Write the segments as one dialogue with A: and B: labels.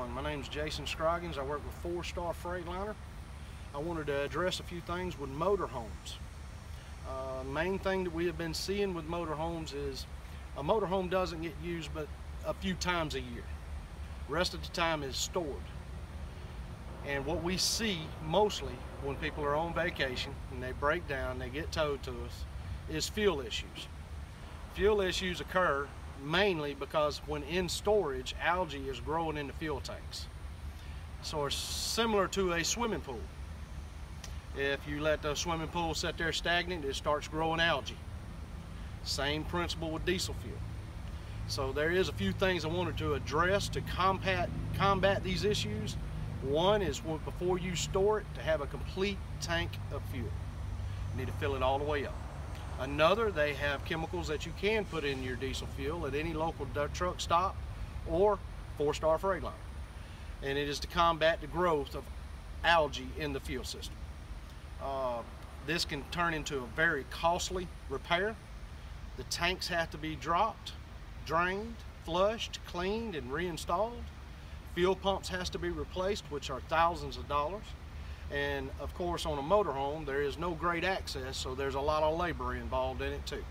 A: everyone. My name is Jason Scroggins. I work with Four Star Freightliner. I wanted to address a few things with motorhomes. Main thing that we have been seeing with motorhomes is a motorhome doesn't get used but a few times a year. The rest of the time is stored. And what we see mostly when people are on vacation and they break down, they get towed to us, is fuel issues. Fuel issues occur mainly because when in storage, algae is growing in the fuel tanks. So it's similar to a swimming pool. If you let the swimming pool sit there stagnant, it starts growing algae. Same principle with diesel fuel. So there is a few things I wanted to address to combat these issues. One is before you store it, to have a complete tank of fuel. You need to fill it all the way up. Another, they have chemicals that you can put in your diesel fuel at any local truck stop or Four Star Freightliner. And it is to combat the growth of algae in the fuel system. This can turn into a very costly repair. The tanks have to be dropped, drained, flushed, cleaned, and reinstalled. Fuel pumps has to be replaced, which are thousands of dollars. And of course, on a motorhome, there is no great access, so there's a lot of labor involved in it too.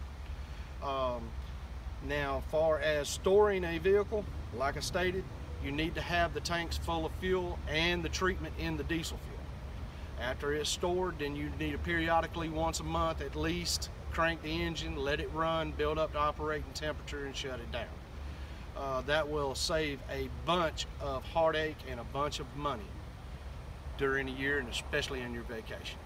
A: Now, far as storing a vehicle, like I stated, you need to have the tanks full of fuel and the treatment in the diesel fuel. After it's stored, then you need to periodically, once a month at least, crank the engine, let it run, build up to operating temperature, and shut it down. That will save a bunch of heartache and a bunch of money during the year, and especially on your vacation.